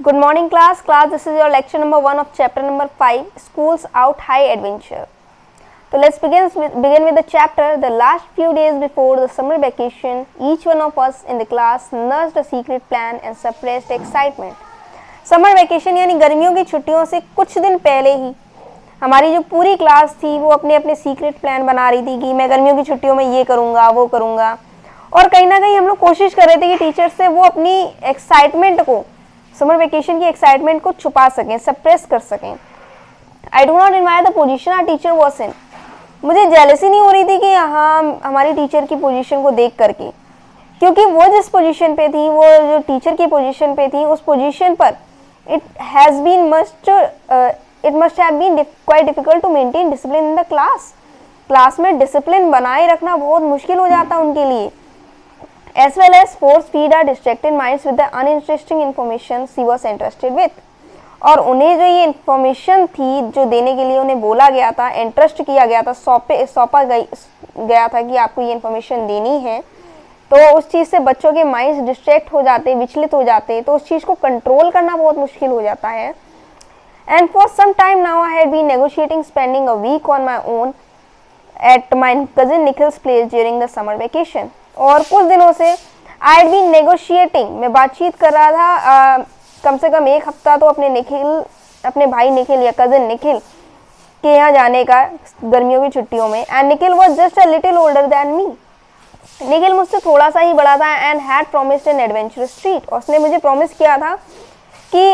Good morning class. This is your lecture number 1 of chapter number 5, Schools Out High Adventure. So let's begin with the chapter. The last few days before the summer vacation, each one of us in the class nursed a secret plan and suppressed excitement. Summer vacation यानी गर्मियों की छुट्टियों से कुछ दिन पहले ही हमारी जो पूरी क्लास थी वो अपने अपने सीक्रेट प्लान बना रही थी कि मैं गर्मियों की छुट्टियों में ये करूँगा वो करूँगा, और कहीं ना कहीं हम लोग कोशिश कर रहे थे कि टीचर से वो अपनी एक्साइटमेंट को, समर वेकेशन की एक्साइटमेंट को छुपा सकें, सप्रेस कर सकें. I do not admire the position our teacher was in. मुझे जेलसी नहीं हो रही थी कि हाँ हमारी टीचर की पोजीशन को देख करके, क्योंकि वो जिस पोजीशन पे थी, वो जो टीचर की पोजीशन पे थी, उस पोजीशन पर it must have been quite difficult to maintain discipline in the class. Class में डिसिप्लिन बनाए रखना बहुत मुश्किल हो जाता उनके लिए. As well as force feed our distracted minds with the uninteresting information she was interested with. और उन्हें जो ये इन्फॉर्मेशन थी जो देने के लिए उन्हें बोला गया था, इंटरेस्ट किया गया था, सौंपा गया था कि आपको ये इन्फॉर्मेशन देनी है, तो उस चीज़ से बच्चों के माइंड्स डिस्ट्रैक्ट हो जाते, विचलित हो जाते, तो उस चीज़ को कंट्रोल करना बहुत मुश्किल हो जाता है. And for some time now I had been negotiating spending a week on my own at my cousin Nikhil's place during the summer vacation. और कुछ दिनों से आई हैड बीन नेगोशिएटिंग, मैं बातचीत कर रहा था कम से कम एक हफ्ता तो अपने भाई निखिल या कजिन निखिल के यहाँ जाने का गर्मियों की छुट्टियों में. And Nikhil was just a little older than me. Nikhil मुझसे थोड़ा सा ही बड़ा था and had promised N adventurous treat. उसने मुझे प्रॉमिस किया था कि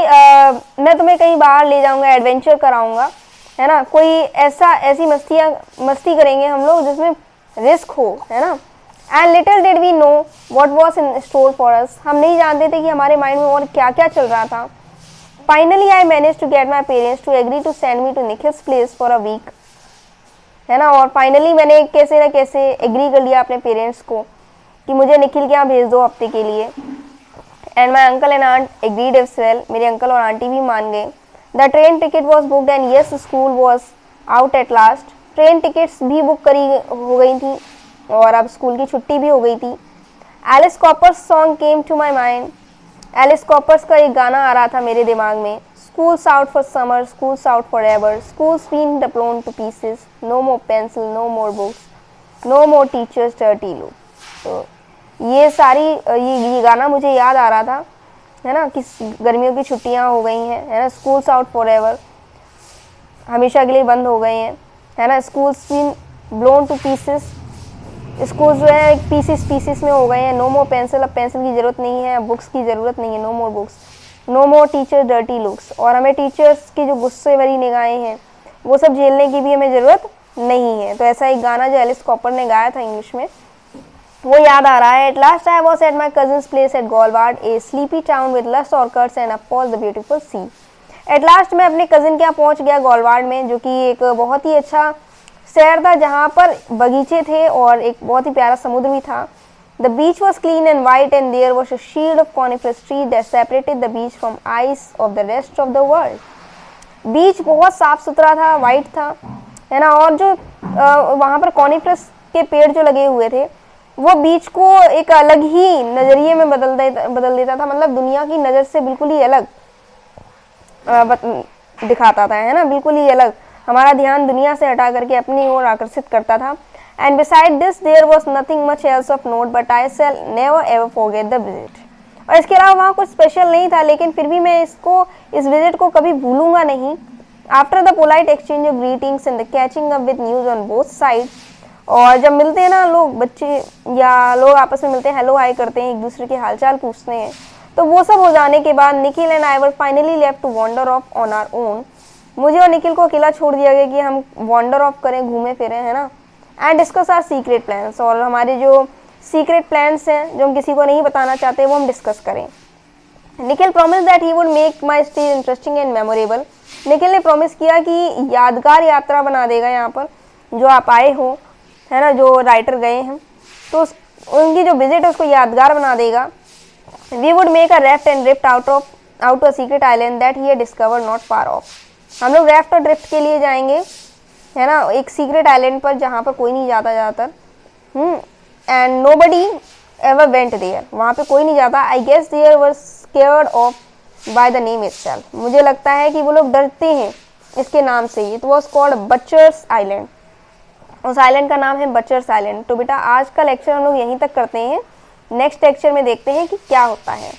मैं तुम्हें कहीं बाहर ले जाऊंगा, एडवेंचर कराऊंगा, है ना, कोई ऐसी मस्ती करेंगे हम लोग जिसमें रिस्क हो, है ना. And little did we know what was in store for us. हम नहीं जानते थे कि हमारे माइंड में और क्या क्या चल रहा था. Finally I manage to get my parents to agree to send me to Nikhil's place for a week, है ना. और फाइनली मैंने कैसे ना कैसे एग्री कर लिया अपने पेरेंट्स को कि मुझे निखिल के यहाँ भेज दो हफ्ते के लिए. And my uncle and aunt agreed as well. मेरे अंकल और आंटी भी मान गए. The train ticket was booked and yes school was out at last. Train tickets भी बुक हो गई थी और अब स्कूल की छुट्टी भी हो गई थी. Alice Cooper's song came to my mind. Alice Cooper's का एक गाना आ रहा था मेरे दिमाग में. School's out for summer, school's out forever, school's been blown to pieces, no more pencil, no more books, no more teachers dirty look. तो ये गाना मुझे याद आ रहा था, है ना, कि गर्मियों की छुट्टियां हो गई हैं, है ना. स्कूल्स आउट फॉर एवर, हमेशा के लिए बंद हो गए हैं, है ना. School's been blown to pieces, school जो है पीसीस में हो गए हैं. नो मोर पेंसिल, अब पेंसिल की ज़रूरत नहीं है, अब बुक्स की ज़रूरत नहीं है. नो मोर बुक्स, नो मोर टीचर डर्टी लुक्स. और हमें टीचर्स की जो गुस्से भरी निगाहें हैं वो सब झेलने की भी हमें ज़रूरत नहीं है. तो ऐसा एक गाना जो एलिस कॉपर ने गाया था इंग्लिश में, वो याद आ रहा है. At last I was at my cousin's place at Golward, a sleepy town with lust orchids and of course the beautiful sea. At last मैं अपने कजिन के यहाँ पहुँच गया गोलवार्ड में, जो कि एक बहुत ही अच्छा शहर था जहाँ पर बगीचे थे और एक बहुत ही प्यारा समुद्र भी था. The beach was clean and white and there was a shield of coniferous tree that separated the beach from eyes of the rest of the world. Beach बहुत साफ सुथरा था, वाइट था, है ना. और जो वहाँ पर कॉनिफरस के पेड़ जो लगे हुए थे वो बीच को एक अलग ही नज़रिए में बदल देता था. मतलब दुनिया की नज़र से बिल्कुल ही अलग दिखाता था, है ना, बिल्कुल ही अलग. हमारा ध्यान दुनिया से हटा करके अपनी ओर आकर्षित करता था. And beside this there was nothing much else of note, but I shall never ever forget the visit. और इसके अलावा वहाँ कुछ स्पेशल नहीं था, लेकिन फिर भी मैं इस विजिट को कभी भूलूंगा नहीं. After the polite exchange of greetings and the catching up with news on both side. और जब मिलते हैं ना लोग, बच्चे या लोग आपस में मिलते हैं, हेलो हाई करते हैं, एक दूसरे के हालचाल पूछते हैं, तो वो सब हो जाने के बाद Nikhil and I were finally left to wander off on our own. मुझे और निखिल को अकेला छोड़ दिया गया कि हम वॉन्डर ऑफ करें, घूमे फिरें, है ना. And discuss our secret plans, और हमारे जो सीक्रेट प्लान्स हैं जो हम किसी को नहीं बताना चाहते वो हम डिस्कस करें. Nikhil promise that he would make my stay interesting and memorable. Nikhil ने प्रॉमिस किया कि यादगार यात्रा बना देगा यहाँ पर जो आप आए हो, है ना, जो राइटर गए हैं, तो उनकी जो विजिट है उसको यादगार बना देगा. We would make a raft and drift out to a secret island that he had discovered not far off. हम लोग राफ्ट और ड्रिफ्ट के लिए जाएंगे, है ना, एक सीक्रेट आइलैंड पर जहाँ पर कोई नहीं जाता ज़्यादातर. And nobody ever went there, वहाँ पे कोई नहीं जाता. I guess there were scared off by the name itself. मुझे लगता है कि वो लोग डरते हैं इसके नाम से। It was called बचर्स island. उस आइलैंड का नाम है बचर्स आइलैंड। तो बेटा आज का लेक्चर हम लोग यहीं तक करते हैं। नेक्स्ट लेक्चर में देखते हैं कि क्या होता है।